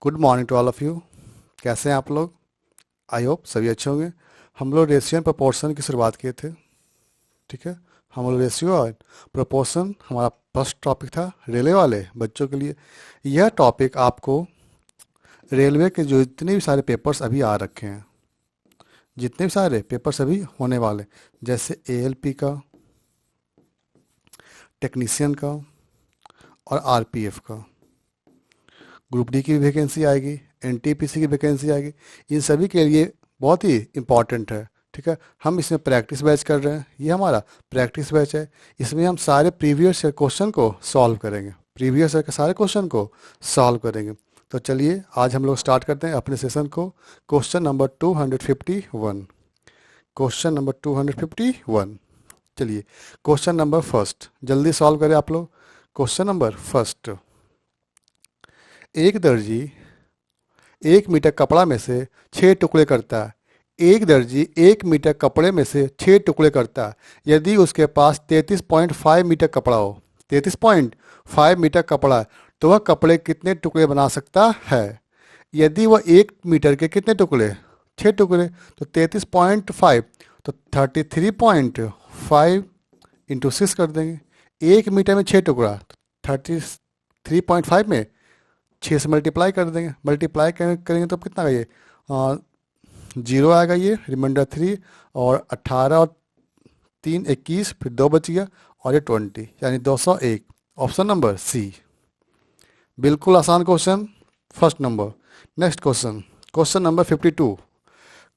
Good morning to all of you. कैसे हैं आप लोग? आई होप सभी अच्छे होंगे। हम लोग रेशियो एंड प्रोपोर्शन की शुरुआत किए थे। ठीक है, हम लोग रेशियो और प्रोपोर्शन हमारा फर्स्ट टॉपिक था रेलवे वाले बच्चों के लिए। यह टॉपिक आपको रेलवे के जो जितने भी सारे पेपर्स अभी आ रखे हैं, जितने भी सारे पेपर्स अभी होने वाले, जैसे एएलपी का, टेक्नीशियन का और आरपीएफ का, ग्रुप डी की भी वैकेंसी आएगी, एनटीपीसी की वैकेंसी आएगी, इन सभी के लिए बहुत ही इम्पॉर्टेंट है। ठीक है, हम इसमें प्रैक्टिस बैच कर रहे हैं, ये हमारा प्रैक्टिस बैच है। इसमें हम सारे प्रीवियस ईयर क्वेश्चन को सॉल्व करेंगे, प्रीवियस ईयर के सारे क्वेश्चन को सॉल्व करेंगे। तो चलिए आज हम लोग स्टार्ट करते हैं अपने सेशन को। Question number 251, question number 251। चलिए क्वेश्चन नंबर फर्स्ट जल्दी सॉल्व करें आप लोग। क्वेश्चन नंबर फर्स्ट, एक दर्जी 1 मीटर कपड़ा में से 6 टुकड़े करता है। एक दर्जी 1 मीटर कपड़े में से 6 टुकड़े करता है। यदि उसके पास 33.5 मीटर कपड़ा हो, 33.5 मीटर कपड़ा है, तो वह कपड़े कितने टुकड़े बना सकता है? यदि वह 1 मीटर के कितने टुकड़े, 6 टुकड़े, तो 33.5, तो 33.5 इंटू 6 कर देंगे। 1 मीटर में 6 टुकड़ा, तो 33.5 में 6 से मल्टीप्लाई कर देंगे। मल्टीप्लाई करेंगे तो कितना आएगा? ये 0 आएगा, ये रिमाइंडर 3, और 18 और 3 21, फिर 2 बच गया, और ये 20, यानी 201। Option number C. बिल्कुल आसान question, first number. Next question, question number 52।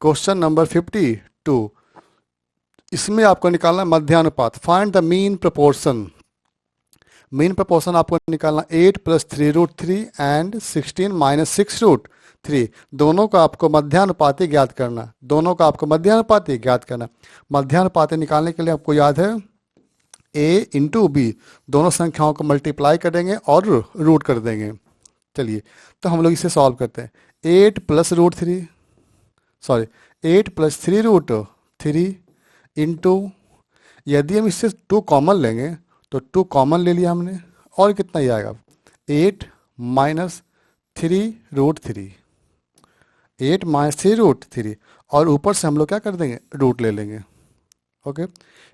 Question number 52, इसमें आपको निकालना है मध्यानुपात। Find the mean proportion. Mean proportion आपको निकालना 8 + 3√3 एंड 16 - 6√3। दोनों का आपको मध्यानुपाती ज्ञात करना, दोनों का आपको मध्यानुपाती ज्ञात करना। मध्यानुपाती निकालने के लिए आपको याद है a इंटू बी, दोनों संख्याओं को मल्टीप्लाई करेंगे और रूट कर देंगे। चलिए तो हम लोग इसे सॉल्व करते हैं। 8 + √3, सॉरी 8 + 3√3 इंटू, यदि हम इससे 2 कॉमन लेंगे तो 2 कॉमन ले लिया हमने, और कितना ही आएगा? 8 - 3√3, 8 - 3√3, और ऊपर से हम लोग क्या कर देंगे? रूट ले लेंगे। ओके,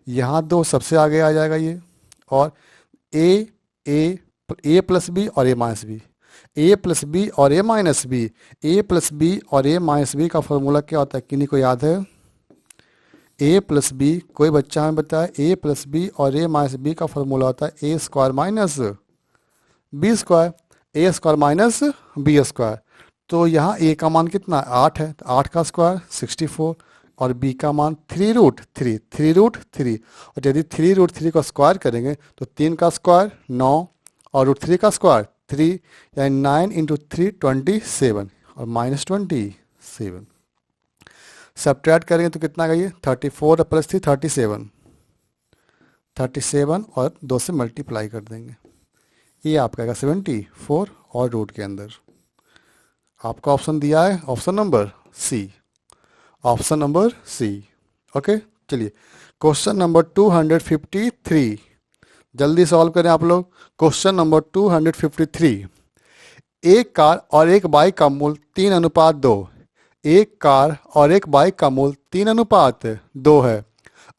यहाँ 2 सबसे आगे आ जाएगा ये, और ए प्लस बी और ए माइनस बी, ए प्लस बी और ए माइनस बी, ए प्लस बी और ए माइनस बी का फॉर्मूला क्या होता है? किन्हीं को याद है? ए प्लस बी, कोई बच्चा हमें बताया, ए प्लस बी और ए माइनस बी का फॉर्मूला होता है ए स्क्वायर माइनस बी स्क्वायर, ए स्क्वायर माइनस बी स्क्वायर। तो यहाँ ए का मान कितना? 8 है, तो 8 का स्क्वायर 64, और बी का मान 3√3, 3√3, और यदि 3√3 का स्क्वायर करेंगे तो 3 का स्क्वायर 9, और √3 का स्क्वायर 3, यानी 9 × 3 27, और -27। सब्ट्रैक्ट करेंगे तो कितना आएगा? ये 34 + 3 37, 37, और 2 से मल्टीप्लाई कर देंगे, ये आपका आएगा 74, और रूट के अंदर आपका ऑप्शन दिया है option number C, option number C. Okay, चलिए क्वेश्चन नंबर 253, जल्दी सॉल्व करें आप लोग। क्वेश्चन नंबर 253, एक कार और एक बाइक का मूल्य 3:2, एक कार और एक बाइक का मूल्य 3:2 है,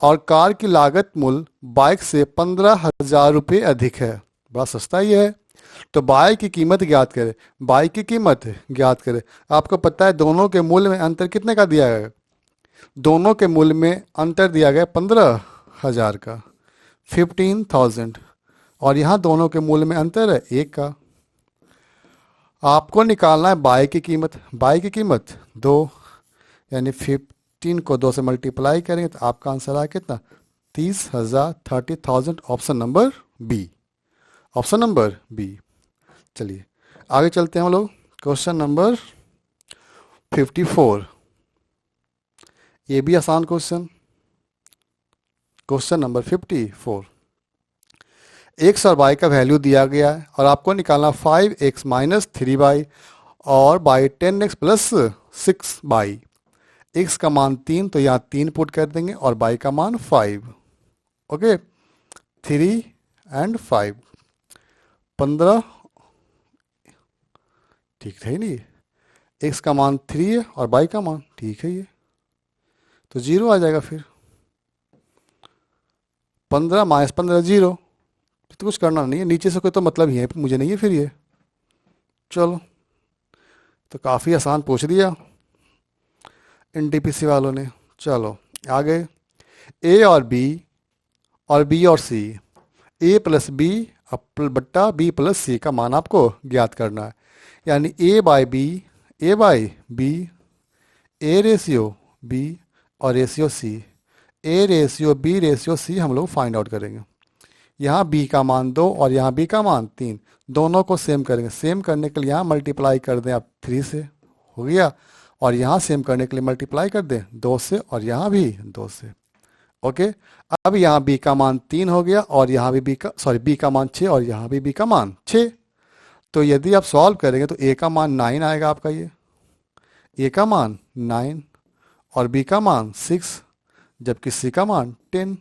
और कार की लागत मूल्य बाइक से 15,000 रुपये अधिक है। बड़ा सस्ता ही है। तो बाइक की कीमत ज्ञात करें, बाइक की कीमत ज्ञात करें। आपको पता है दोनों के मूल्य में अंतर कितने का दिया गया? दोनों के मूल्य में अंतर दिया गया 15,000 का, 15,000, और यहाँ दोनों के मूल्य में अंतर है 1 का। आपको निकालना है बाइक की कीमत। बाइक की कीमत 2, यानी 15 को 2 से मल्टीप्लाई करेंगे तो आपका आंसर आया कितना? 30,000, 30,000। Option number B, option number B. चलिए आगे चलते हैं हम लोग। क्वेश्चन नंबर 54, ये भी आसान क्वेश्चन। क्वेश्चन नंबर 54, एक्स और वाई का वैल्यू दिया गया है, और आपको निकालना 5x - 3y और बाई 10x + 6y। एक्स का मान 3, तो यहाँ 3 पुट कर देंगे, और बाई का मान 5। ओके, 3 और 5, 15, ठीक है ही नहीं, एक्स का मान 3 है और वाई का मान ठीक है ये, तो 0 आ जाएगा फिर। 15 माइनस 15 0, तो कुछ करना नहीं है, नीचे से कोई तो मतलब ही है मुझे नहीं है फिर ये। चलो, तो काफ़ी आसान पूछ दिया एनटीपीसी वालों ने। चलो आगे, ए और बी और सी, ए प्लस बी बट्टा बी प्लस सी का मान आपको ज्ञात करना है। यानी A by B, A ratio B और ratio C, A ratio B ratio C हम लोग फाइंड आउट करेंगे। यहाँ बी का मान 2 और यहाँ बी का मान 3, दोनों को सेम करेंगे। सेम करने के लिए यहाँ मल्टीप्लाई कर दें आप 3 से, हो गया। और यहाँ सेम करने के लिए मल्टीप्लाई कर दें 2 से और यहाँ भी 2 से। ओके, अब यहाँ बी का मान 3 हो गया और यहाँ भी बी का मान 6 और यहाँ भी बी का मान 6। तो यदि आप सॉल्व करेंगे तो ए का मान 9 आएगा आपका, ये ए का मान 9 और बी का मान 6, जबकि सी का मान 10।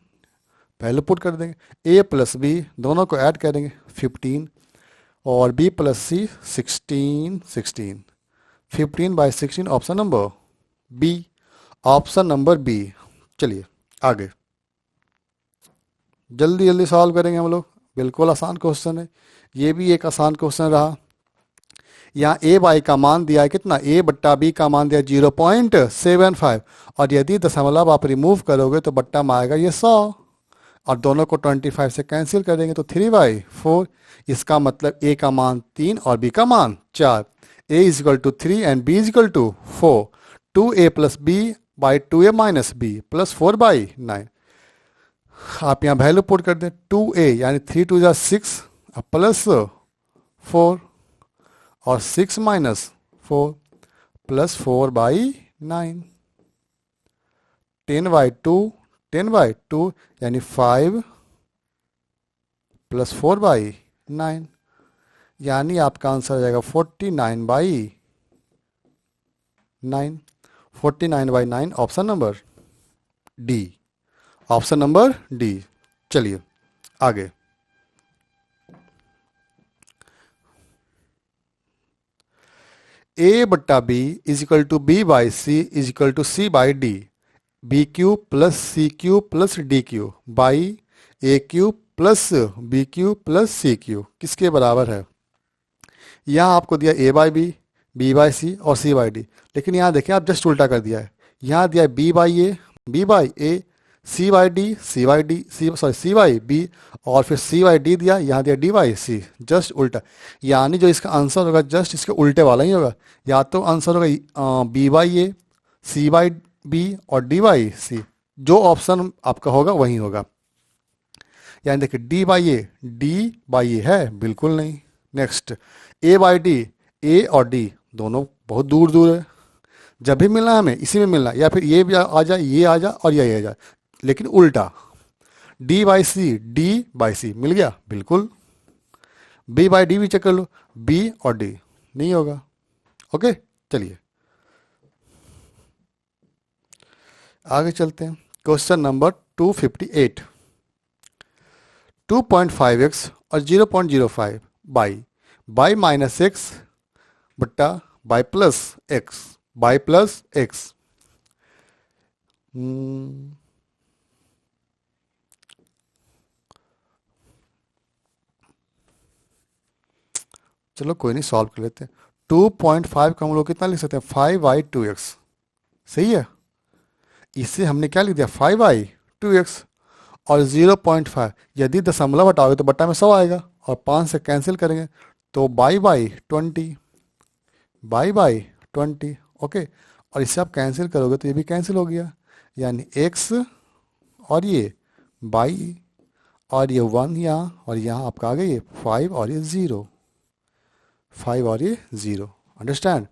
पहले पुट कर देंगे, ए प्लस बी दोनों को ऐड करेंगे 15 और B plus C 16। 15/16 option number B, option number B. चलिए आगे, जल्दी जल्दी सॉल्व करेंगे हम लोग, बिल्कुल आसान क्वेश्चन है, ये भी एक आसान क्वेश्चन रहा। यहाँ ए बाई का मान दिया है कितना, ए बट्टा बी का मान दिया 0.75 और यदि दशमलव आप रिमूव करोगे तो बट्टा में आएगा ये 100 और दोनों को 25 से कैंसिल करेंगे तो 3/4। इसका मतलब ए का मान 3 और बी का मान 4, A is equal to 3 and B is equal to 4। 2a plus B by 2a minus B plus 4/9। आप यहाँ वैल्यू पुट कर दें, 2a यानी 3 2 6 प्लस 4 और 6 माइनस 4 प्लस 4/9। 10/2 यानी 5 प्लस 4/9, यानी आपका आंसर आ जाएगा 49/9। 49/9 option number D, option number D. चलिए आगे, ए बट्टा B is equal to B by C is equal to C by D, B Q plus C Q plus D Q by A Q plus B Q plus C Q किसके बराबर है। यहाँ आपको दिया A by B by C और C by D, लेकिन यहाँ देखिए आप जस्ट उल्टा कर दिया है। यहाँ दिया B by A, C by D, C by B और फिर सी बाई डी दिया, यहाँ दिया डी बाई सी, जस्ट उल्टा। यानी जो इसका आंसर होगा जस्ट इसके उल्टे वाला ही होगा, या तो आंसर होगा B by A, C by B और डी बाई सी, जो ऑप्शन आपका होगा वही होगा। यानी देखिए डी बाई ए है, बिल्कुल नहीं। नेक्स्ट, ए बाई डी, ए और डी दोनों बहुत दूर दूर है, जब भी मिलना है हमें इसी में मिलना है, या फिर ये भी आ जाए, ये आ जाए और ये आ जाए, लेकिन उल्टा। डी बाई सी मिल गया, बिल्कुल। बी बाई डी भी चेक कर लो, बी और डी नहीं होगा। ओके, चलिए आगे चलते हैं। क्वेश्चन नंबर 258, 2.5x और 0.05 बाई माइनस एक्स बट्टा बाई प्लस एक्स। चलो कोई नहीं, सॉल्व कर लेते हैं। 2.5 का हम लोग कितना लिख सकते हैं, 5/2x, सही है। इससे हमने क्या लिख दिया, 5/2x और 0.5, यदि दशमलव हटाओगे तो बट्टा में 100 आएगा और 5 से कैंसिल करेंगे तो बाई 20। ओके, और इससे आप कैंसिल करोगे तो ये भी कैंसिल हो गया, यानी x और ये बाई और ये 1 यहाँ और यहाँ आपका आ गया ये 5 और ये 0, 5 और ये 0। अंडरस्टैंड।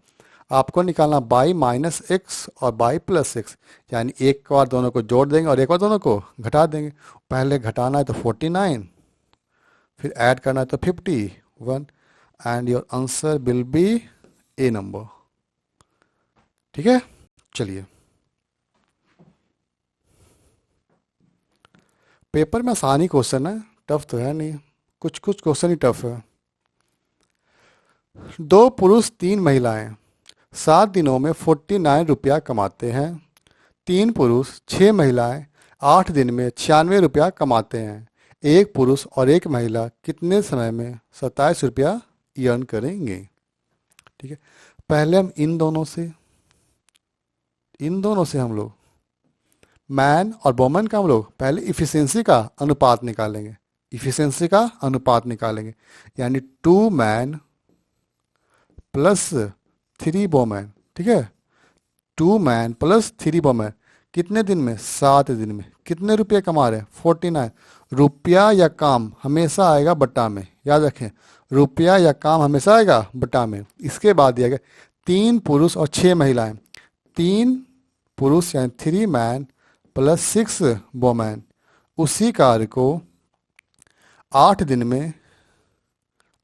आपको निकालना बाई माइनस एक्स और बाई प्लस एक्स, यानी एक बार दोनों को जोड़ देंगे और एक बार दोनों को घटा देंगे। पहले घटाना है तो 49, फिर ऐड करना है तो 51 and your answer will be A number. ठीक है, चलिए पेपर में आसानी क्वेश्चन है, टफ तो है नहीं, कुछ क्वेश्चन ही टफ है। दो पुरुष तीन महिलाएं 7 दिनों में 49 रुपया कमाते हैं। तीन पुरुष 6 महिलाएं 8 दिन में 96 रुपया कमाते हैं। एक पुरुष और एक महिला कितने समय में 27 रुपया अर्न करेंगे? ठीक है, पहले हम इन दोनों से हम लोग मैन और वोमन का हम लोग पहले इफिशिएंसी का अनुपात निकालेंगे। इफिशिएंसी का अनुपात निकालेंगे, यानी 2 मैन प्लस 3 वोमैन। ठीक है, 2 मैन प्लस 3 वोमैन कितने दिन में? 7 दिन में। कितने रुपये कमा रहे हैं? 49। रुपया या काम हमेशा आएगा बटा में, याद रखें, रुपया या काम हमेशा आएगा बटा में। इसके बाद दिया गया 3 पुरुष और 6 महिलाएं। 3 पुरुष यानी 3 मैन प्लस 6 वोमैन उसी कार्य को 8 दिन में,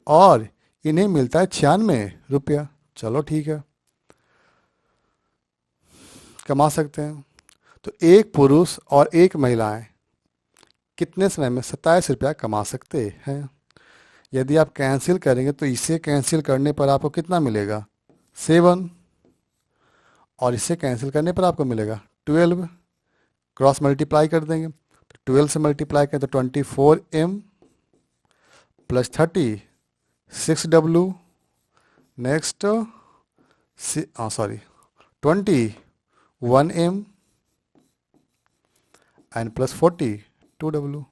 और इन्हें मिलता है 96 रुपया। चलो ठीक है, कमा सकते हैं। तो एक पुरुष और एक महिलाएं कितने समय में 27 रुपया कमा सकते हैं? यदि आप कैंसिल करेंगे तो इसे कैंसिल करने पर आपको कितना मिलेगा? 7। और इसे कैंसिल करने पर आपको मिलेगा 12। क्रॉस मल्टीप्लाई कर देंगे तो 12 से मल्टीप्लाई करें तो 24M plus 36W। Next 21M and plus 42W।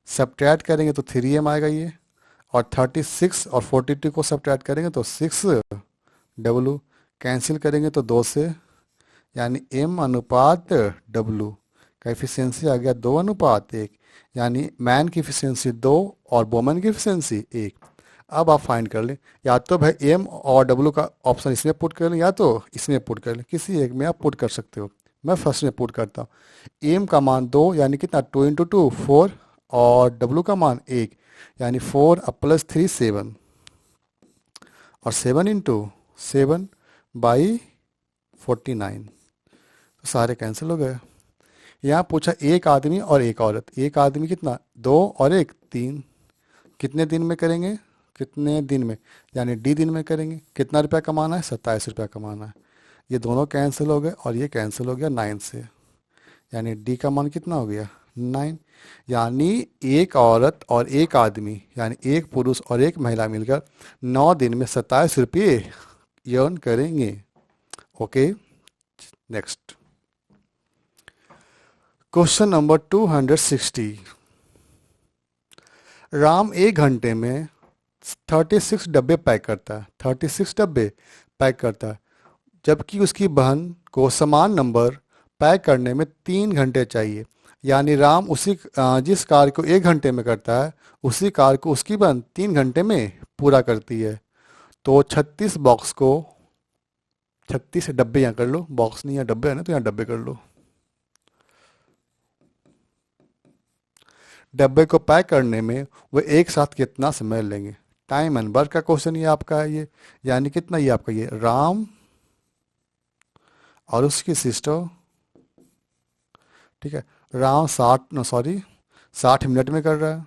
Subtract करेंगे तो 3M आएगा ये, और 36 और 42 को सब्ट्रैक्ट करेंगे तो 6W। कैंसिल करेंगे तो 2 से, यानी M अनुपात W का एफिशिएंसी आ गया 2:1, यानी मैन की एफिशिएंसी 2 और वोमन की एफिशिएंसी 1। अब आप फाइंड कर लें, या तो भाई M और W का ऑप्शन इसमें पुट कर लें या तो इसमें पुट कर लें, किसी एक में आप पुट कर सकते हो। मैं फर्स्ट में पुट करता हूँ। M का मान 2 यानी कितना? 2 × 2 4, और W का मान 1 यानी 4 प्लस 3 7, और 7 × 7 बाई 49। तो सारे कैंसिल हो गए। यहाँ पूछा एक आदमी और एक औरत। एक आदमी कितना? 2 और 1 3। कितने दिन में करेंगे? कितने दिन में, यानी D दिन में करेंगे। कितना रुपया कमाना है? 27 रुपया कमाना है। ये दोनों कैंसिल हो गए और ये कैंसिल हो गया 9 से, यानी D का मान कितना हो गया? 9। यानी एक औरत और एक आदमी, यानी एक पुरुष और एक महिला मिलकर 9 दिन में 27 रुपये अर्न करेंगे। Okay, next question number 260। Ram 1 घंटे में 36 डब्बे पैक करता है। 36 डब्बे पैक करता है, जबकि उसकी बहन को समान नंबर पैक करने में 3 घंटे चाहिए। यानी राम जिस कार्य को 1 घंटे में करता है उसी कार्य को उसकी बहन 3 घंटे में पूरा करती है। तो 36 बॉक्स को, 36 डब्बे यहाँ कर लो, बॉक्स नहीं, यहाँ डब्बे है ना तो यहाँ डब्बे कर लो। डब्बे को पैक करने में वो एक साथ कितना समय लेंगे? टाइम एंड वर्क का क्वेश्चन ये आपका है ये, यानी कितना ये आपका ये राम और उसकी सिस्टर। ठीक है, राम 60 मिनट में कर रहा है,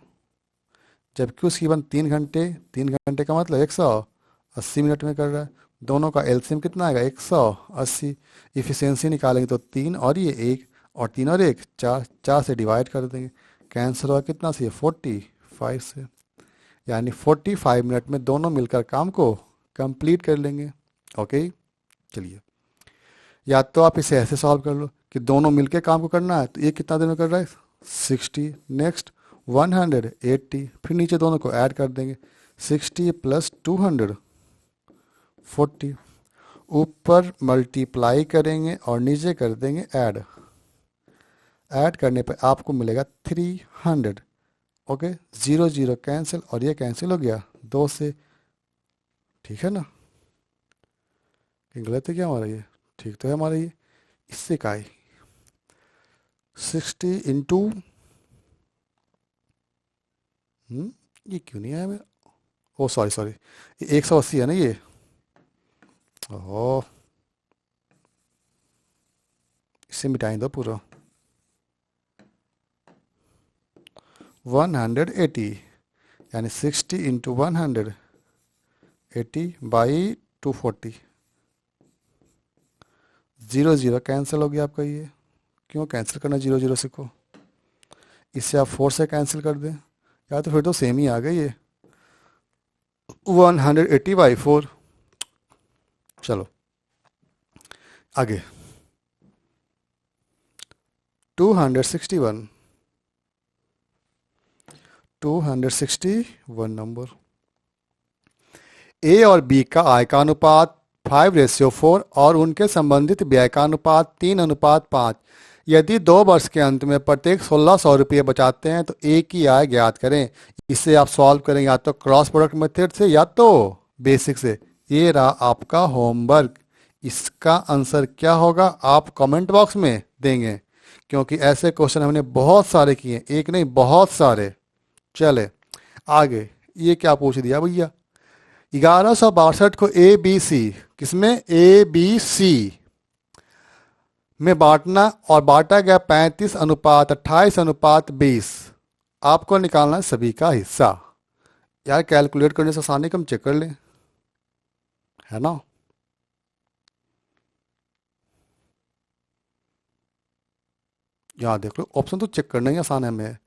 जबकि उसकी बन 3 घंटे। 3 घंटे का मतलब 180 मिनट में कर रहा है। दोनों का एलसीएम कितना आएगा? 180। इफिशियंसी निकालेंगे तो 3 और ये 1, और 3 और 1 4, 4 से डिवाइड कर देंगे। कैंसिल होगा कितना से? 45 से, यानी 45 मिनट में दोनों मिलकर काम को कंप्लीट कर लेंगे। ओके, चलिए, या तो आप इसे ऐसे सॉल्व कर लो कि दोनों मिलके काम को करना है, तो ये कितना देर में कर रहा है? 60। नेक्स्ट 180, फिर नीचे दोनों को ऐड कर देंगे। 60 प्लस 200 40। ऊपर मल्टीप्लाई करेंगे और नीचे कर देंगे ऐड। ऐड करने पर आपको मिलेगा 300। ओके, 0 0 कैंसिल, और ये कैंसिल हो गया 2 से। ठीक है ना? गलत है क्या हमारा ये? ठीक तो है हमारा ये। इससे का है 60 इंटू, ये क्यों नहीं आया मेरा? ओ सॉरी, ये 180 है ना ये। ओह, इसे मिटाएं दो पूरा। 180, यानी 60 इंटू 100 80/240, 0 0 कैंसिल हो गया आपका ये। क्यों कैंसिल करना, 0 0 से को इससे आप 4 से कैंसिल कर दें, या तो फिर तो सेम ही आ गई ये, 180/4। चलो आगे, 261, 261 नंबर। ए और बी का आय का अनुपात 5:4 और उनके संबंधित व्यय का अनुपात 3:5। यदि 2 वर्ष के अंत में प्रत्येक 1600 रुपये बचाते हैं तो ए की आय ज्ञात करें। इसे आप सॉल्व करें या तो क्रॉस प्रोडक्ट मेथड से या तो बेसिक से। ये रहा आपका होमवर्क। इसका आंसर क्या होगा आप कमेंट बॉक्स में देंगे, क्योंकि ऐसे क्वेश्चन हमने बहुत सारे किए, एक नहीं बहुत सारे। चले आगे, ये क्या पूछ दिया भैया, 1162 को ए बी सी, किसमें ए बी सी में बांटना और बांटा गया 35:28:20। आपको निकालना है सभी का हिस्सा। यार कैलकुलेट करने से आसानी कम चेक कर लें, है ना। यहाँ देख लो, ऑप्शन तो चेक करना ही आसान है हमें।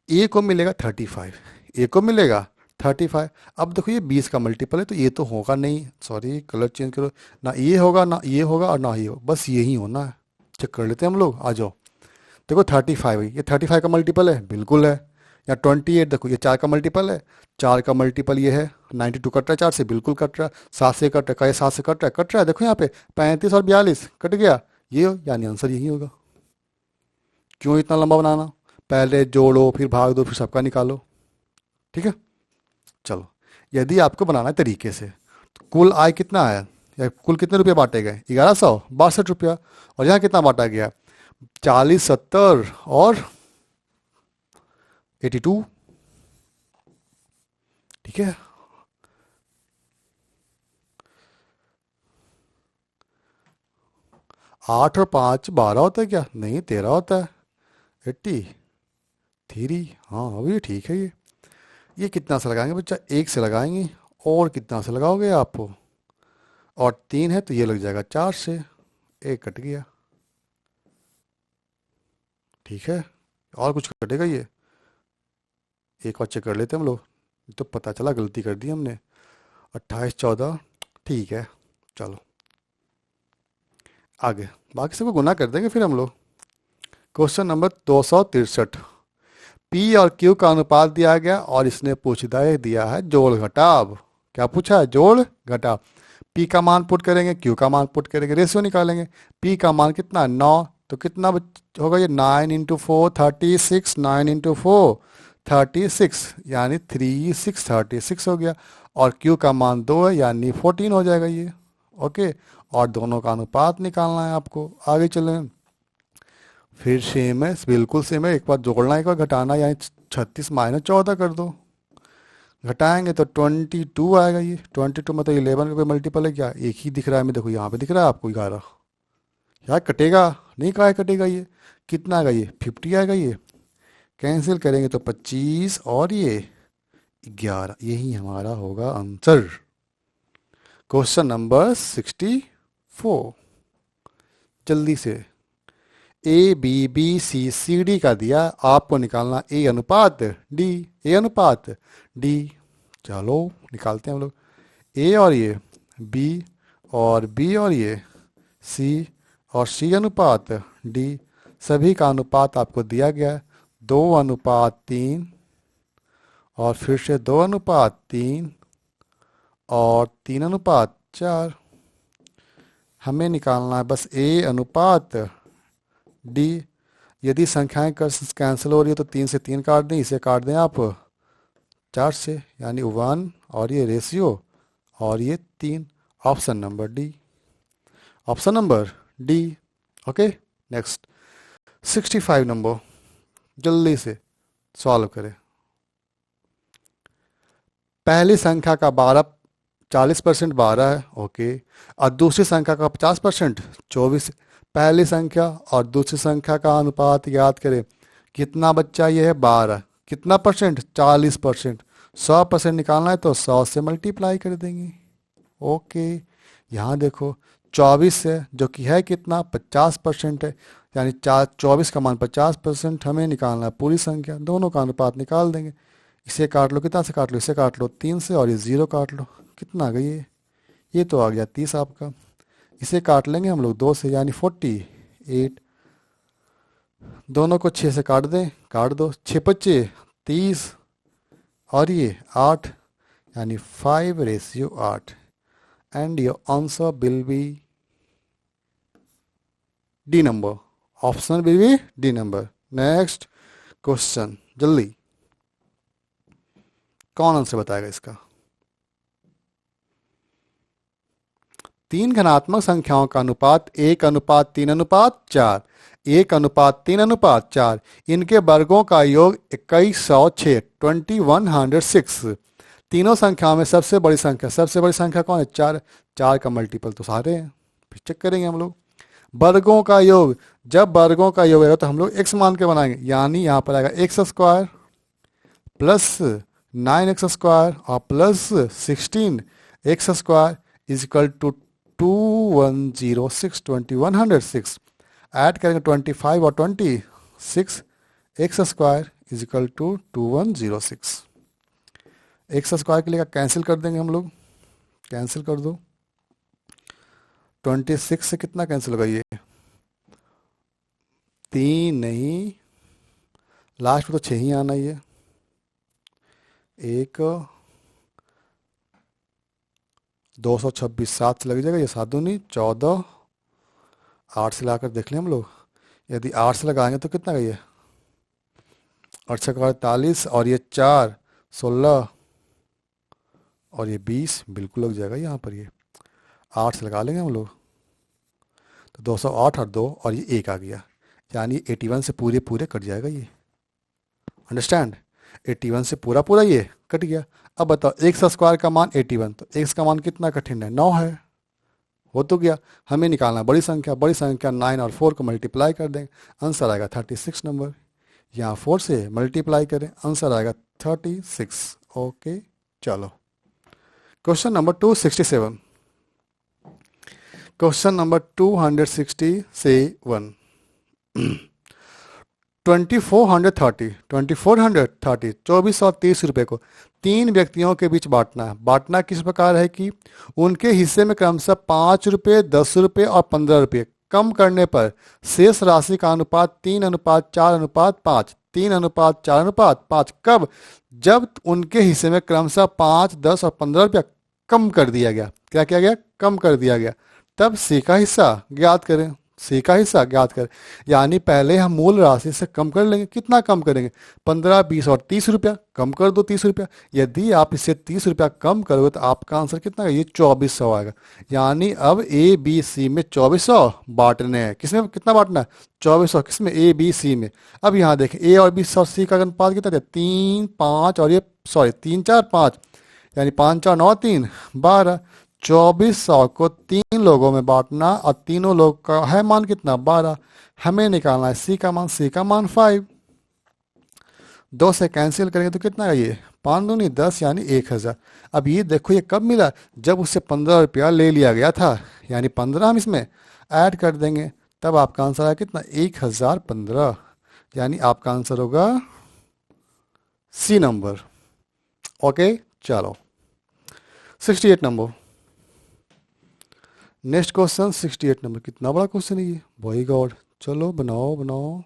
ए को मिलेगा 35, ए को मिलेगा 35। अब देखो ये 20 का मल्टीपल है तो ये तो होगा नहीं, सॉरी कलर चेंज करो, ना ये होगा ना ये होगा और ना ये होगा, बस यही होना है। चेक कर लेते हैं हम लोग, आ जाओ। देखो 35 है, ये 35 का मल्टीपल है, बिल्कुल है। या 28, देखो ये 4 का मल्टीपल है, 4 का मल्टीपल ये है। 92 कट रहा है 4 से, बिल्कुल कट रहा है। 7 से कट रहा है, 7 से कट रहा है। देखो यहाँ पे 35 और 42 कट गया, ये यानी आंसर यही होगा। क्यों इतना लंबा बनाना, पहले जोड़ो फिर भाग दो फिर सबका निकालो, ठीक है। चलो, यदि आपको बनाना है तरीके से, तो कुल आय कितना आया या कुल कितने रुपये बांटे गए, 1162 रुपया। और यहाँ कितना बांटा गया, 40, 70 और 82, ठीक है। आठ और 5 12 होता है क्या, नहीं 13 होता है। 83, हाँ अभी ठीक है। ये कितना से लगाएंगे बच्चा, 1 से लगाएंगे। और कितना से लगाओगे आप, और 3 है तो ये लग जाएगा 4 से, 1 कट गया, ठीक है। और कुछ कटेगा ये, एक और चेक कर लेते हैं हम लोग, तो पता चला गलती कर दी हमने। 28 14, ठीक है। चलो आगे, बाकी सबको गुना कर देंगे फिर हम लोग। क्वेश्चन नंबर 263, पी और क्यू का अनुपात दिया गया और इसने पूछता दिया है जोड़ घटाव। क्या पूछा है, जोड़ घटाव। पी का मान पुट करेंगे, क्यू का मान पुट करेंगे, रेशियो निकालेंगे। पी का मान कितना है 9, तो कितना होगा ये 9 × 4 36, 9 × 4 36, यानी 3636 हो गया। और क्यू का मान 2 है यानी 14 हो जाएगा ये, ओके। और दोनों का अनुपात निकालना है आपको। आगे चलें, फिर सेम है, बिल्कुल सेम है। एक बार जोड़ना एक बार घटाना, यानी 36 - 14 कर दो। घटाएंगे तो 22 आएगा ये। 22 मतलब 11 का कोई मल्टीपल है क्या, एक ही दिख रहा है हमें, देखो यहाँ पे दिख रहा है आपको 11। यार कटेगा नहीं, कहाँ कटेगा ये, कितना आएगा ये 50 आएगा ये। कैंसिल करेंगे तो 25 और ये 11, यही हमारा होगा आंसर। क्वेश्चन नंबर 64, जल्दी से। A B B C C D का दिया, आपको निकालना ए अनुपात डी, ए अनुपात डी। चलो निकालते हैं हम लोग। ए और ये बी, और बी और ये सी, और सी अनुपात डी। सभी का अनुपात आपको दिया गया है 2:3, और फिर से 2:3 और 3:4। हमें निकालना है बस ए अनुपात डी। यदि संख्याएं कैंसिल हो रही है तो 3 से 3 काट दें, इसे काट दें आप 4 से, यानी 1 और ये रेशियो और ये 3। Option number D, option number D, okay. Next 65 number, जल्दी से सॉल्व करें। पहली संख्या का 40% 12 है, ओके। और दूसरी संख्या का 50% 24। पहली संख्या और दूसरी संख्या का अनुपात याद करें, कितना बच्चा ये है 12, कितना परसेंट 40%। 100% निकालना है तो 100 से मल्टीप्लाई कर देंगे। ओके, यहाँ देखो 24 है जो कि है कितना 50% है, यानी 24 का मान 50%, हमें निकालना है पूरी संख्या, दोनों का अनुपात निकाल देंगे। इसे काट लो, कितना से काट लो, इसे काट लो 3 से, और ये 0 काट लो, कितना आ गई ये तो आ गया 30 आपका। इसे काट लेंगे हम लोग 2 से, यानी 48। दोनों को 6 से काट दें, काट दो, 6 × 5 = 30, और ये 8, यानी 5/8, and your answer will be D number. Option will be D number. Next question, जल्दी कौन आंसर बताएगा इसका? 3 घनात्मक संख्याओं का अनुपात 1:3:4, 1:3:4, इनके वर्गों का योग 2106, 2106। तीनों संख्याओं में सबसे बड़ी संख्या कौन है? 4। 4 का मल्टीपल तो सारे हैं, फिर चेक करेंगे हम लोग। वर्गों का योग, जब वर्गों का योग आएगा तो हम लोग x मान के बनाएंगे, यानी यहाँ पर आएगा x² प्लस 9x² और plus 16x² is equal to 2106, 2106। Add करेंगे 25 और 26, x² इजिकल टू 2106। x² के लिए कैंसिल कर देंगे हम लोग, कैंसिल कर दो। 26 से कितना कैंसिल होगा? ये 3 नहीं, लास्ट में तो 6 ही आना ही है। 1 226, 7 से लग जाएगा, ये 7 दूनी 14, 8 से लाकर देख लें हम लोग। यदि 8 से लगाएंगे तो कितना का ये 8 48, और ये 4 16, और ये 20, बिल्कुल लग जाएगा यहाँ पर। ये 8 से लगा लेंगे हम लोग तो 208 और 2, और ये 1 आ गया, यानी 81 से पूरे पूरे कट जाएगा ये। अंडरस्टैंड? 81 से पूरा पूरा ये कट गया। अब बताओ x² का मान 81, तो x का मान कितना कठिन है? 9 है, हो तो गया। हमें निकालना बड़ी संख्या 9 और 4 को मल्टीप्लाई कर देंगे, आंसर आएगा 36 नंबर। यहाँ 4 से मल्टीप्लाई करें, आंसर आएगा 36। ओके, चलो क्वेश्चन नंबर 267। Question number 267। 2430 रुपए को 3 व्यक्तियों के बीच बांटना है। बांटना किस प्रकार है कि उनके हिस्से में क्रमशः 5 रुपये, 10 रुपये और 15 रुपये कम करने पर शेष राशि का अनुपात 3:4:5, 3:4:5। कब? जब उनके हिस्से में क्रमशः 5, 10 और 15 रुपया कम कर दिया गया। क्या किया गया? कम कर दिया गया। तब C का हिस्सा ज्ञात करें, C का हिस्सा ज्ञात करें। यानी पहले हम मूल राशि से कम कर लेंगे। कितना कम करेंगे? 15, 20 और 30 रुपया कम कर दो, 30 रुपया। यदि आप इससे 30 रुपया कम करोगे तो आपका आंसर कितना आएगा? ये 2400 आएगा। यानी अब ABC में 2400 बांटने हैं। किसमें कितना बांटना है? 2400। किसमें? ABC में। अब यहाँ देखें A और B और C का अनुपात कितना है? 3, 5 और ये 3, 4, 5, यानी 5, 4, 9, 3, 12। 2400 को 3 लोगों में बांटना, और तीनों लोग का है मान कितना? 12। हमें निकालना है C का मान, C का मान 5। 2 से कैंसिल करेंगे तो कितना है? ये 5 दूनी 10, यानी 1000। अब ये देखो ये कब मिला? जब उससे 15 रुपया ले लिया गया था, यानी 15 हम इसमें ऐड कर देंगे, तब आपका आंसर है कितना? 1015, यानी आपका आंसर होगा C नंबर। ओके, चलो 68 नंबर। Next question 68 number. कितना बड़ा क्वेश्चन है ये, भाई गॉड। चलो बनाओ बनाओ।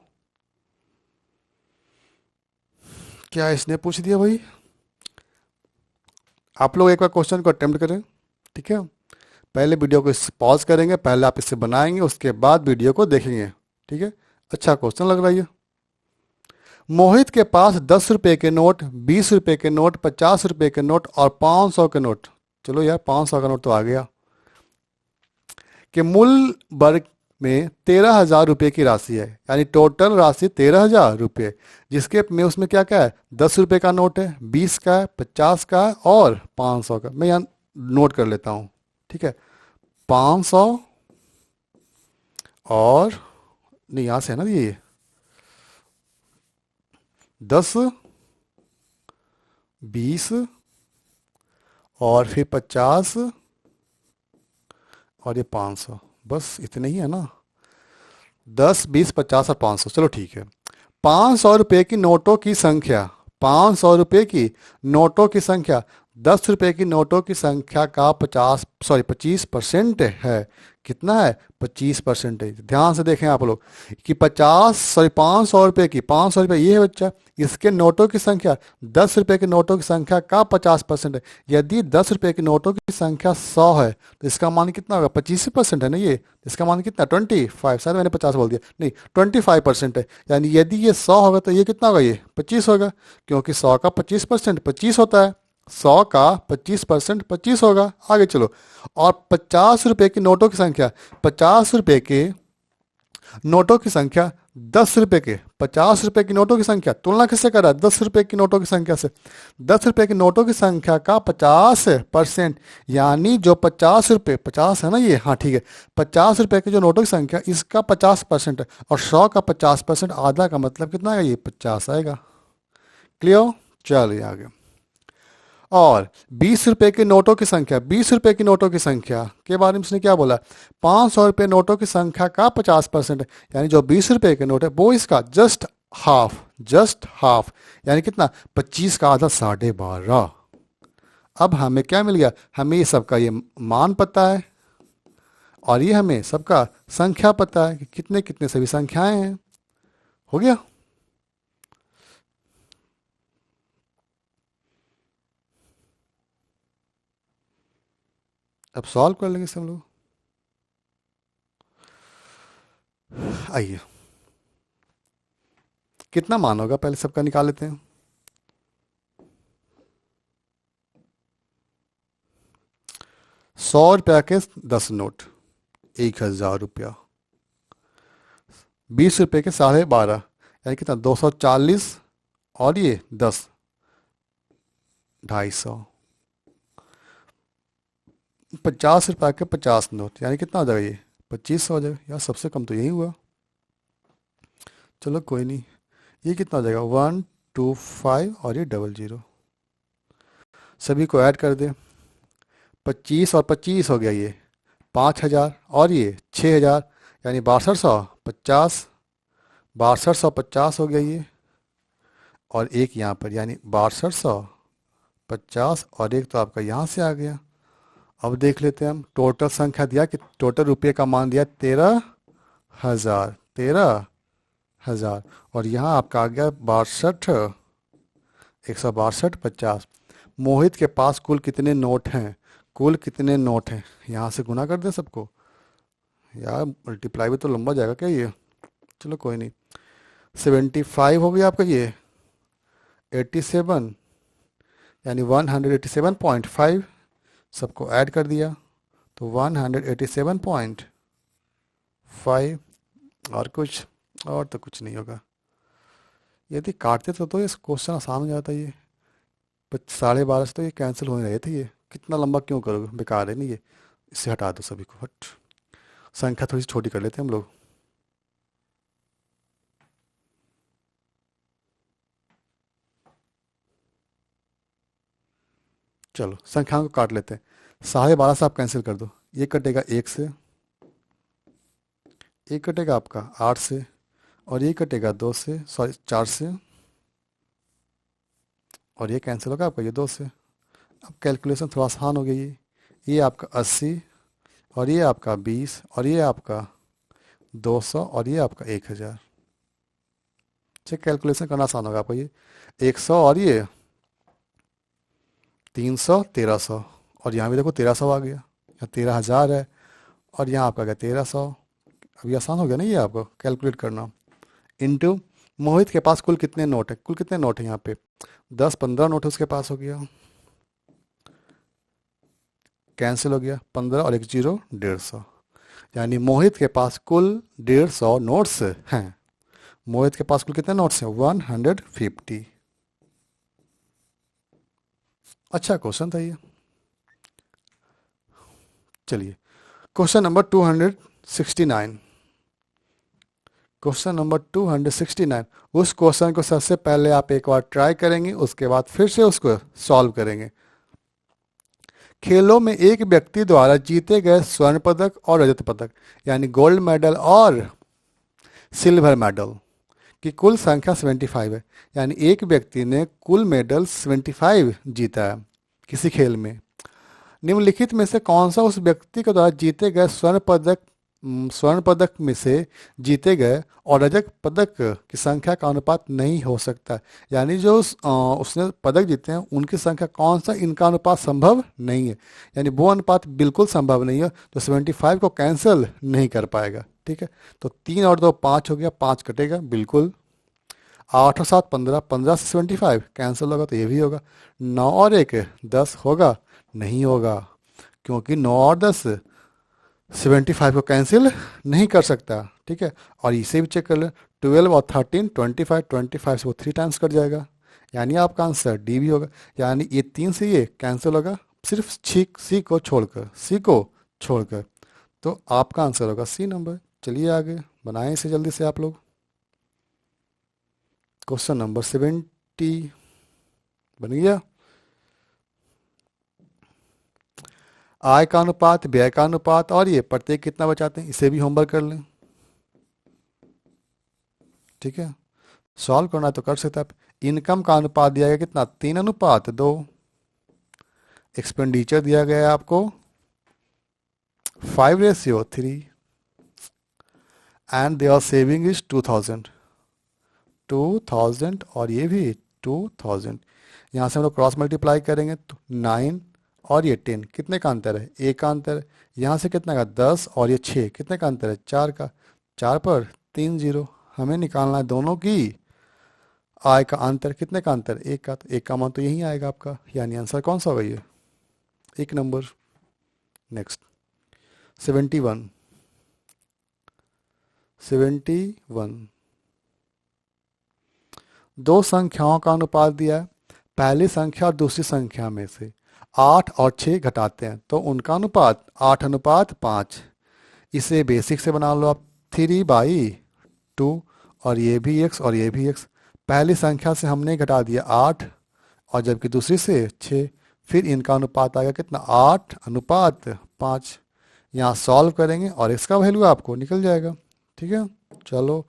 क्या इसने पूछ दिया भाई? आप लोग एक बार क्वेश्चन को अटेम्प्ट करें, ठीक है? पहले वीडियो को पॉज करेंगे, पहले आप इसे बनाएंगे, उसके बाद वीडियो को देखेंगे, ठीक है? अच्छा क्वेश्चन लग रहा है ये। मोहित के पास 10 रुपये के नोट, 20 रुपये के नोट, 50 रुपये के नोट और 500 के नोट, चलो यार 500 का नोट तो आ गया, कि मूल वर्ग में 13,000 रुपये की राशि है। यानी टोटल राशि 13,000 रुपये, जिसके में उसमें क्या क्या है? 10 रुपये का नोट है, 20 का है, 50 का है और 500 का। मैं यहाँ नोट कर लेता हूँ, ठीक है? 500 और नहीं, यहाँ से है ना ये 10 20 और फिर 50 और ये 500, बस इतने ही है ना। 10, 20, 50 और 500, चलो ठीक है। 500 रुपये की नोटों की संख्या, 500 रुपये की नोटों की संख्या 10 रुपये की नोटों की संख्या का 25% है। कितना है? 25% है। ध्यान से देखें आप लोग कि 500 रुपये की, 500 रुपये ये है बच्चा, इसके नोटों की संख्या 10 रुपये की नोटों की संख्या का 50% है। यदि 10 रुपये की नोटों की संख्या 100 है तो इसका मान कितना होगा? 25% है ना ये। इसका मान कितना? 25, शायद मैंने 50 बोल दिया, नहीं 25% है। यानी यदि ये 100 होगा तो ये कितना होगा? ये 25 होगा, क्योंकि 100 का 25% 25 होता है। 100 का 25% 25 होगा। आगे चलो। और 50 रुपये की नोटों की संख्या, 50 रुपये के नोटों की संख्या 10 रुपये के, 50 रुपये की नोटों की संख्या, तुलना किससे कर रहा है? 10 रुपये की नोटों की संख्या से। 10 रुपये की नोटों की संख्या का 50%, यानी जो 50 रुपये, 50 है ना ये, हाँ ठीक है, 50 रुपये की जो नोटों की संख्या इसका 50% है, और 100 का 50% आधा का मतलब कितना आएगा? ये 50 आएगा। क्लियर? चलिए आगे। और 20 रुपये के नोटों की संख्या, 20 रुपये की नोटों की संख्या के बारे में इसने क्या बोला? 500 रुपये नोटों की संख्या का 50% है, यानी जो 20 रुपये के नोट है वो इसका जस्ट हाफ, जस्ट हाफ, यानी कितना? 25 का आधा 12.5। अब हमें क्या मिल गया? हमें ये सबका ये मान पता है, और ये हमें सबका संख्या पता है कि कितने कितने सभी संख्याएं हैं। हो गया? अब सॉल्व कर लेंगे सब लोग। आइए, कितना मान होगा पहले सबका निकाल लेते हैं। 100 रुपया के 10 नोट, 1000 रुपया। 20 रुपये के 12.5, यानी कितना? 240, और ये 10, 250। 50 रुपया के 50 नोट, यानी कितना हो जाएगा? ये 2500 हो जाएगा। यार सबसे कम तो यही हुआ। चलो कोई नहीं, ये कितना हो जाएगा? 125 और ये 00, सभी को ऐड कर दे। 25 और 25 हो गया ये 5000, और ये 6000, यानी 6250, 6250 हो गया ये, और एक यहाँ पर, यानी 6250, और एक तो आपका यहाँ से आ गया। अब देख लेते हैं हम, टोटल संख्या दिया कि टोटल रुपये का मान दिया 13,000, 13,000, और यहाँ आपका आ गया 62, 162.50। मोहित के पास कुल कितने नोट हैं? कुल कितने नोट हैं? यहाँ से गुना कर दें सबको। यार मल्टीप्लाई भी तो लंबा जाएगा क्या ये? चलो कोई नहीं। 75 हो गया आपका ये, 87, यानी 187.5, सबको ऐड कर दिया तो 187.5, और तो कुछ नहीं होगा। यदि काटते तो ये क्वेश्चन आसान हो जाता ये। 12.5 से तो ये कैंसिल होने रहे थे। ये कितना लंबा क्यों करोगे? बेकार है नहीं ये, इससे हटा दो सभी को, हट। संख्या थोड़ी सी छोटी कर लेते हैं हम लोग। चलो संख्याओं को काट लेते हैं। 12.5 से आप कैंसिल कर दो, ये कटेगा 1 से, एक कटेगा आपका 8 से, और ये कटेगा 2 से, सॉरी 4 से, और ये कैंसिल होगा आपका ये 2 से। अब कैलकुलेशन थोड़ा आसान हो गई। ये आपका 80, और ये आपका 20, और ये आपका 200, और ये आपका 1000। चेक कैलकुलेशन करना आसान होगा आपको। ये 100, और ये 300, 1300, और यहाँ भी देखो 1300 आ गया। यहाँ 13,000 है, और यहाँ आपका गया 1300। अभी आसान हो गया ना ये आपको कैलकुलेट करना। इनटू मोहित के पास कुल कितने नोट है? कुल कितने नोट है यहाँ पे? 10-15 नोट उसके पास हो गया, कैंसिल हो गया 15 और 1 0, 150, यानी मोहित के पास कुल 150 नोट्स हैं। मोहित के पास कुल कितने नोट्स हैं? 150। अच्छा क्वेश्चन था ये। चलिए क्वेश्चन नंबर 269। Question number 269। उस क्वेश्चन को सबसे पहले आप एक बार ट्राई करेंगे, उसके बाद फिर से उसको सॉल्व करेंगे। खेलों में एक व्यक्ति द्वारा जीते गए स्वर्ण पदक और रजत पदक यानी गोल्ड मेडल और सिल्वर मेडल की कुल संख्या 75 है। यानी एक व्यक्ति ने कुल मेडल 75 जीता है किसी खेल में। निम्नलिखित में से कौन सा उस व्यक्ति के द्वारा जीते गए स्वर्ण पदक में से जीते गए और रजत पदक की संख्या का अनुपात नहीं हो सकता। यानी जो उसने पदक जीते हैं उनकी संख्या कौन सा, इनका अनुपात संभव नहीं है। यानी वो अनुपात बिल्कुल संभव नहीं है, तो 75 को कैंसिल नहीं कर पाएगा। ठीक है, तो 3 और 2 5 हो गया, 5 कटेगा बिल्कुल। 8 और 7 15, 15 से 75 कैंसिल होगा तो ये भी होगा। 9 और 1 10 होगा, नहीं होगा, क्योंकि 9 और 10 75 को कैंसिल नहीं कर सकता। ठीक है, और इसे भी चेक कर ले, 12 और 13 25, 25 से वो 3 टाइम्स कट जाएगा, यानी आपका आंसर डी भी होगा। यानी ये 3 से ये कैंसिल होगा, सिर्फ सी को छोड़कर, तो आपका आंसर होगा सी नंबर। चलिए आगे बनाएं इसे जल्दी से आप लोग। क्वेश्चन नंबर 70 बन गया। आय का अनुपात, व्यय का अनुपात और ये प्रत्येक कितना बचाते हैं, इसे भी होमवर्क कर लें। ठीक है, सॉल्व करना है तो कर सकते हैं आप। इनकम का अनुपात दिया गया कितना, 3:2। एक्सपेंडिचर दिया गया है आपको 5:3 एंड देयर सेविंग इज 2000 और ये भी 2000। यहाँ से हम लोग क्रॉस मल्टीप्लाई करेंगे तो 9 और ये 10, कितने का अंतर है, एक का अंतर है। यहाँ से कितने का, 10 और ये 6, कितने का अंतर है, 4 का। 4 पर 3 जीरो, हमें निकालना है दोनों की आय का अंतर, कितने का अंतर, एक का। तो एक का मान तो यही आएगा आपका, यानी आंसर कौन सा होगा, ये एक नंबर। नेक्स्ट 71। 71 दो संख्याओं का अनुपात दिया है। पहली संख्या और दूसरी संख्या में से 8 और 6 घटाते हैं तो उनका अनुपात 8:5। इसे बेसिक से बना लो आप, 3/2, और ये भी x और ये भी x। पहली संख्या से हमने घटा दिया 8 और जबकि दूसरी से 6, फिर इनका अनुपात आएगा कितना, 8:5। यहाँ सॉल्व करेंगे और x का वैल्यू आपको निकल जाएगा। ठीक है, चलो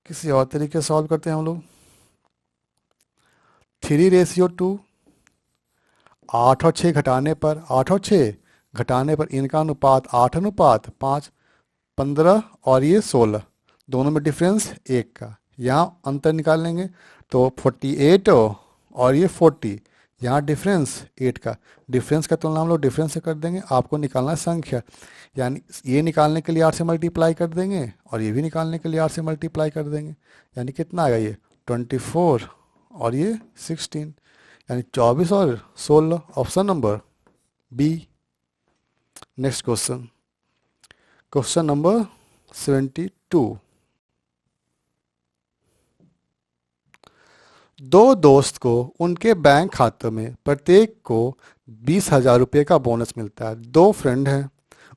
किसी और तरीके से सॉल्व करते हैं हम लोग। 3:2, 8 और 6 घटाने पर इनका अनुपात 8:5, 15 और ये 16, दोनों में डिफरेंस एक का। यहाँ अंतर निकाल लेंगे तो 48 और ये 40, यहाँ डिफरेंस 8 का। डिफरेंस का तुलना हम लोग डिफरेंस से कर देंगे, आपको निकालना है संख्या। यानी ये निकालने के लिए 8 से मल्टीप्लाई कर देंगे और ये भी निकालने के लिए 8 से मल्टीप्लाई कर देंगे, यानी कितना आएगा, ये 24 और ये 16, यानी 24 और 16, option number B. Next question, question number 72। दो दोस्त को उनके बैंक खाते में प्रत्येक को 20,000 रुपये का बोनस मिलता है। दो फ्रेंड हैं,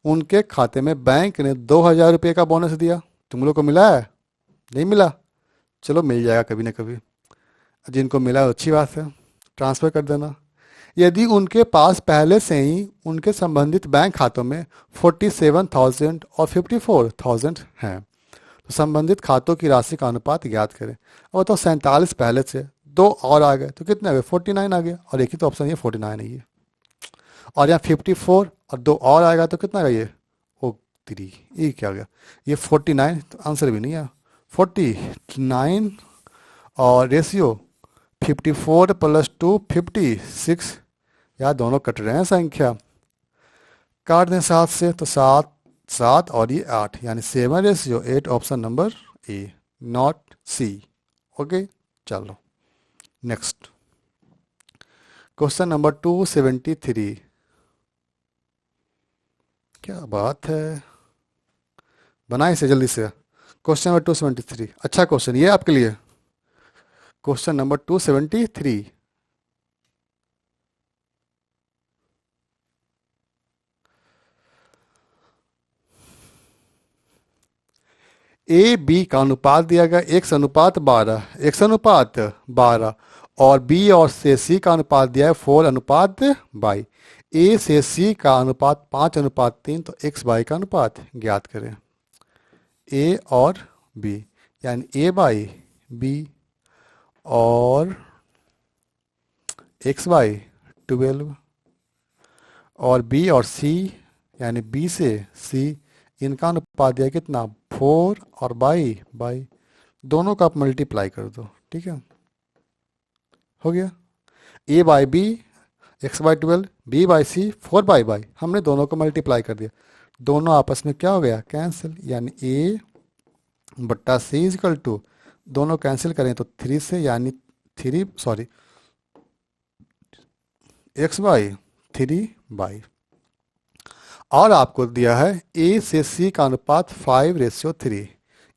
उनके खाते में बैंक ने 2,000 रुपये का बोनस दिया। तुम लोग को मिला है, नहीं मिला, चलो मिल जाएगा कभी ना कभी। जिनको मिला है अच्छी बात है, ट्रांसफ़र कर देना। यदि उनके पास पहले से ही उनके संबंधित बैंक खातों में 47,000 और 54,000 हैं, तो संबंधित खातों की राशि का अनुपात ज्ञात करें। और तो 47 पहले से, दो और आ गए तो कितने आ गए, 49 आ गए, और एक ही तो ऑप्शन ये 49 है ये। और यहाँ 54 और दो और आएगा तो कितना आएगा, ये ओ 3, ये क्या आ गया, ये 49, तो आंसर भी नहीं है 49। और रेशियो 54 + 2 56, यार दोनों कट रहे हैं संख्या, काट दें 7 से तो 7 7 और ये 8, यानी 7:8, option number A, not C. Okay, चलो नेक्स्ट क्वेश्चन नंबर 273। क्या बात है, बनाए इसे जल्दी से। क्वेश्चन नंबर 273, अच्छा क्वेश्चन ये आपके लिए। Question number 273। ए बी का अनुपात दिया गया x अनुपात 12 और बी और से सी का अनुपात दिया है 4:22। ए से सी का अनुपात 5:3, तो एक्स बाई का अनुपात ज्ञात करें। ए और बी यानी ए बाई बी और एक्स बाई 12 और बी और सी यानी बी से सी, इनका अनुपात दिया कितना 4 और बाई दोनों का आप मल्टीप्लाई कर दो। ठीक है, हो गया। A by B x/12, B by C 4/बाई, हमने दोनों को मल्टीप्लाई कर दिया, दोनों आपस में क्या हो गया कैंसिल, यानी ए बट्टा सी इजकल टू, दोनों कैंसिल करें तो 3 से, यानी x/3 और आपको दिया है ए से सी का अनुपात 5:3,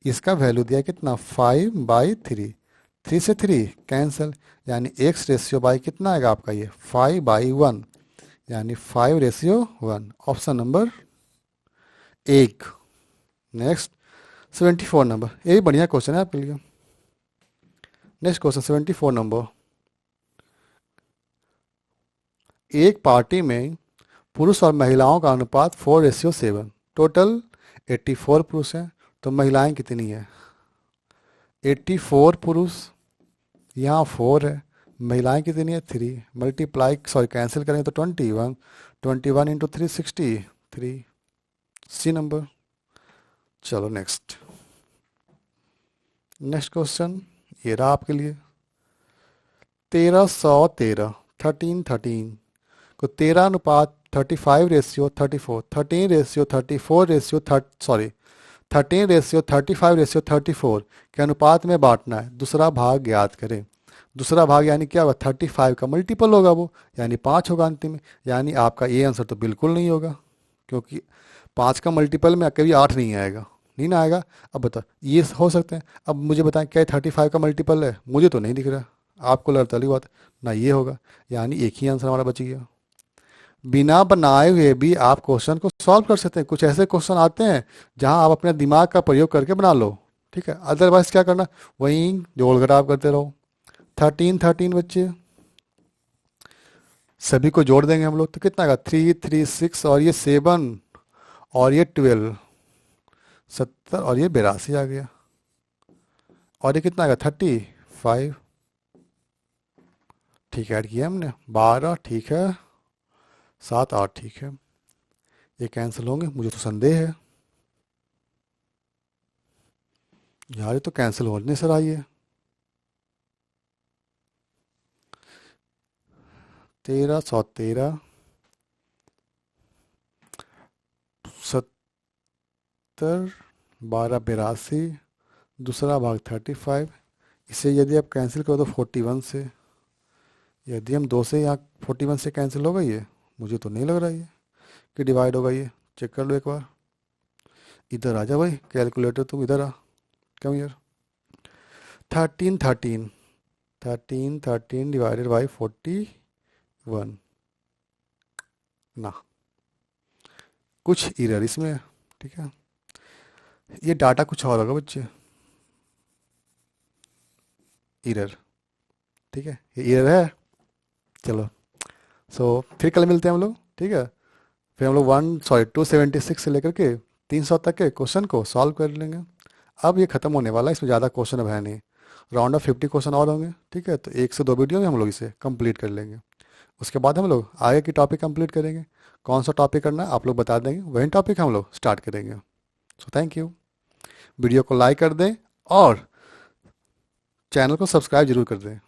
इसका वैल्यू दिया कितना 5/3, 3 से 3 कैंसिल, यानी x/बाई कितना आएगा आपका ये 5/1, यानी 5:1, ऑप्शन नंबर 1। नेक्स्ट 74 नंबर, ये भी बढ़िया क्वेश्चन है आपके लिए। नेक्स्ट क्वेश्चन 74 नंबर, एक पार्टी में पुरुष और महिलाओं का अनुपात 4:7, टोटल 84 पुरुष हैं, तो महिलाएं कितनी है? 84 पुरुष, यहाँ 4 है, महिलाएं कितनी है 3, मल्टीप्लाई कैंसिल करेंगे तो 21, 21 इंटू 3 63, सी नंबर। चलो नेक्स्ट क्वेश्चन ये रहा आपके लिए। 1313 1313 को 13:35:34 13:35:34 के अनुपात में बांटना है, दूसरा भाग ज्ञात करें। दूसरा भाग यानी क्या होगा 35 का मल्टीपल होगा वो, यानी 5 होगा अंतिम में, यानी आपका ये आंसर तो बिल्कुल नहीं होगा, क्योंकि 5 का मल्टीपल में कभी 8 नहीं आएगा, नहीं ना आएगा। अब बताओ ये हो सकते हैं, अब मुझे बताएं क्या 35 का मल्टीपल है, मुझे तो नहीं दिख रहा, आपको लड़ता हुआ ना ये होगा, यानी एक ही आंसर हमारा बच गया। बिना बनाए हुए भी आप क्वेश्चन को सॉल्व कर सकते हैं। कुछ ऐसे क्वेश्चन आते हैं जहां आप अपने दिमाग का प्रयोग करके बना लो, ठीक है, अदरवाइज क्या करना, वहीं जोड़ घटाव करते रहो। 13 बच्चे सभी को जोड़ देंगे हम लोग तो कितना का 3 3 6 और ये 7 और ये 12 70 और ये 82 आ गया, और ये कितना का 35, ठीक है, ऐड किया हमने 12, ठीक है 7 8, ठीक है, ये कैंसिल होंगे, मुझे तो संदेह है यार, ये तो कैंसिल होने सर आई है। 1313 70 12 82, दूसरा भाग 35, इसे यदि आप कैंसिल करो तो 41 से, यदि हम 2 से यहाँ 41 से कैंसिल होगा, ये मुझे तो नहीं लग रहा है कि डिवाइड होगा, ये चेक कर लो एक बार। इधर आ जा भाई कैलकुलेटर, तुम इधर आ, कम यार। 13 डिवाइडेड बाई 41 ना, कुछ इरर इसमें है, ठीक है, ये डाटा कुछ और होगा बच्चे, इरर, ठीक है, ये इरर है। चलो फिर कल मिलते हैं हम लोग, ठीक है, फिर हम लोग 276 से लेकर के 300 तक के क्वेश्चन को सॉल्व कर लेंगे। अब ये खत्म होने वाला है, इसमें ज़्यादा क्वेश्चन अब है नहीं, राउंड ऑफ 50 क्वेश्चन और होंगे, ठीक है, तो 1 से 2 वीडियो में हम लोग इसे कंप्लीट कर लेंगे। उसके बाद हम लोग आगे की टॉपिक कंप्लीट करेंगे, कौन सा टॉपिक करना है आप लोग बता देंगे, वही टॉपिक हम लोग स्टार्ट करेंगे। सो थैंक यू, वीडियो को लाइक कर दें और चैनल को सब्सक्राइब जरूर कर दें।